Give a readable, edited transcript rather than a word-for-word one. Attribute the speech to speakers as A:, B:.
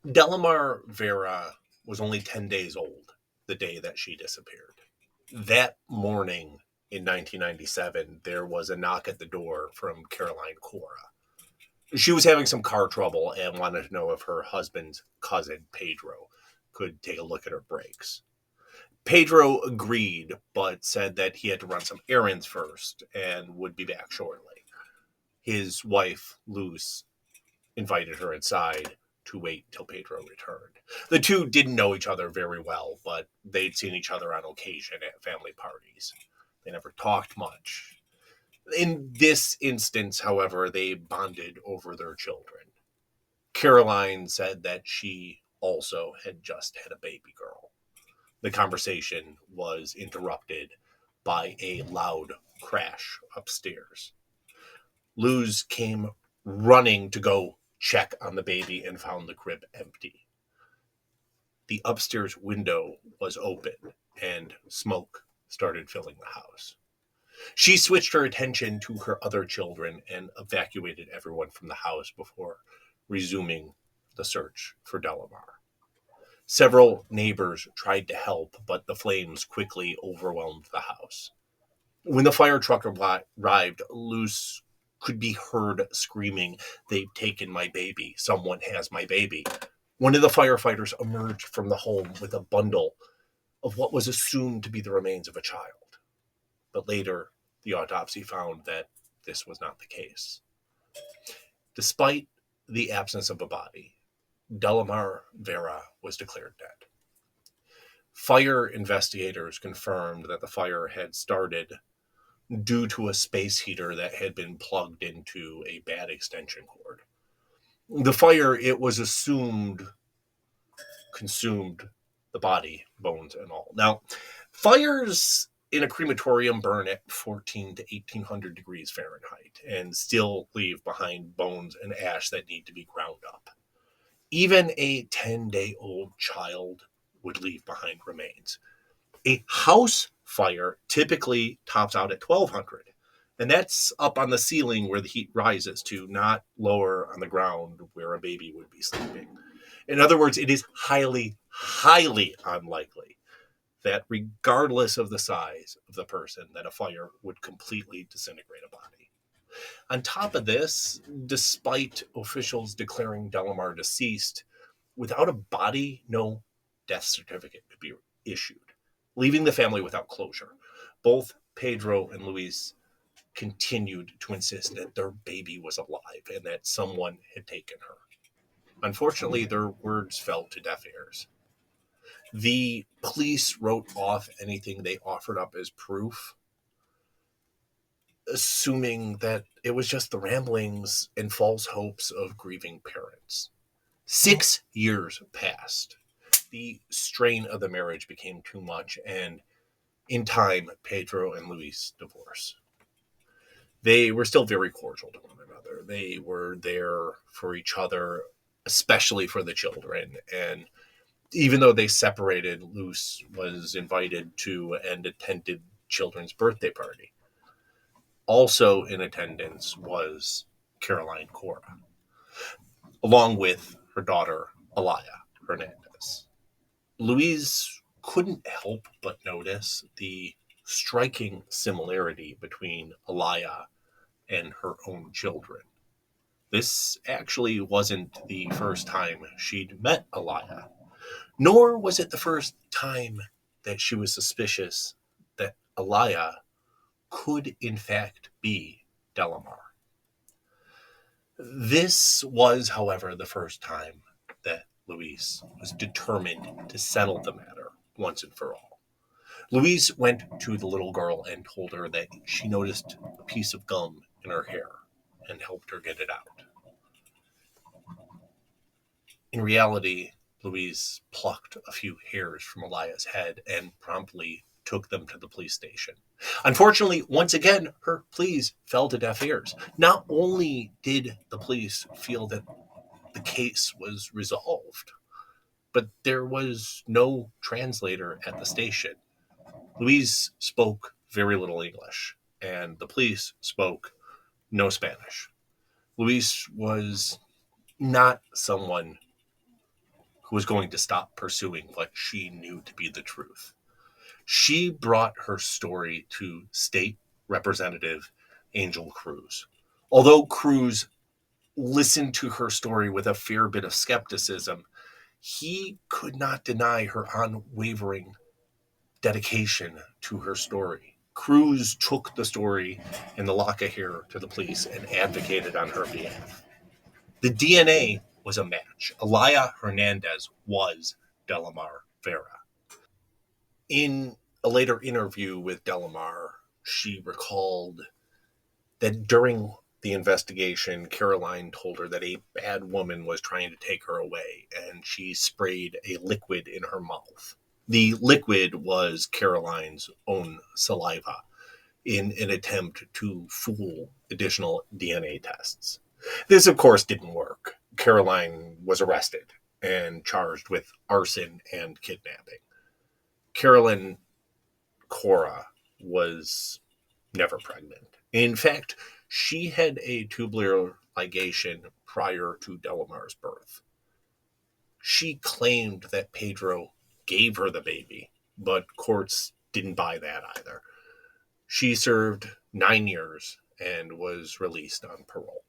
A: Delmar Vera was only 10 days old the day that she disappeared. That morning in 1997, there was a knock at the door from Caroline Cora. She was having some car trouble and wanted to know if her husband's cousin, Pedro, could take a look at her brakes. Pedro agreed, but said that he had to run some errands first and would be back shortly. His wife, Louise, invited her inside to wait till Pedro returned. The two didn't know each other very well, but they'd seen each other on occasion at family parties. They never talked much. In this instance, however, they bonded over their children. Caroline said that she also had just had a baby girl. The conversation was interrupted by a loud crash upstairs. Luz came running to go check on the baby and found the crib empty. The upstairs window was open and smoke started filling the house. She switched her attention to her other children and evacuated everyone from the house before resuming the search for Delmar. Several neighbors tried to help, but the flames quickly overwhelmed the house. When the fire truck arrived, Luce could be heard screaming, "They've taken my baby. Someone has my baby." One of the firefighters emerged from the home with a bundle of what was assumed to be the remains of a child. But later, the autopsy found that this was not the case. Despite the absence of a body, Delmar Vera was declared dead. Fire investigators confirmed that the fire had started due to a space heater that had been plugged into a bad extension cord. The fire, it was assumed, consumed the body, bones and all. Now, fires in a crematorium burn at 14 to 1800 degrees Fahrenheit and still leave behind bones and ash that need to be ground up. Even a 10-day-old child would leave behind remains. A house fire typically tops out at 1200, and that's up on the ceiling where the heat rises to, not lower on the ground where a baby would be sleeping. In other words, it is highly, highly unlikely that regardless of the size of the person, that a fire would completely disintegrate a body. On top of this, despite officials declaring Delmar deceased, without a body, no death certificate could be issued, leaving the family without closure. Both Pedro and Luise continued to insist that their baby was alive and that someone had taken her. Unfortunately, their words fell to deaf ears. The police wrote off anything they offered up as proof, assuming that it was just the ramblings and false hopes of grieving parents. 6 years passed. The strain of the marriage became too much, and in time, Pedro and Luis divorced. They were still very cordial to one another. They were there for each other, especially for the children. And even though they separated, Luce was invited to and attended children's birthday party. Also in attendance was Caroline Cora, along with her daughter, Elia Hernandez. Louise couldn't help but notice the striking similarity between Elia and her own children. This actually wasn't the first time she'd met Elia, nor was it the first time that she was suspicious that Elia could in fact be Delmar. This was, however, the first time that Louise was determined to settle the matter once and for all. Louise went to the little girl and told her that she noticed a piece of gum in her hair and helped her get it out. In reality, Louise plucked a few hairs from Elia's head and promptly took them to the police station. Unfortunately, once again, her pleas fell to deaf ears. Not only did the police feel that the case was resolved, but there was no translator at the station. Louise spoke very little English, and the police spoke no Spanish. Louise was not someone who was going to stop pursuing what she knew to be the truth. She brought her story to State Representative Angel Cruz. Although Cruz listened to her story with a fair bit of skepticism, he could not deny her unwavering dedication to her story. Cruz took the story in the lock of hair to the police and advocated on her behalf. The DNA was a match. Elia Hernandez was Delmar Vera. In a later interview with Delmar, she recalled that during the investigation, Caroline told her that a bad woman was trying to take her away, and she sprayed a liquid in her mouth. The liquid was Caroline's own saliva in an attempt to fool additional DNA tests. This, of course, didn't work. Caroline was arrested and charged with arson and kidnapping. Carolyn Cora was never pregnant. In fact, she had a tubular ligation prior to Delmar's birth. She claimed that Pedro gave her the baby, but courts didn't buy that either. She served 9 years and was released on parole.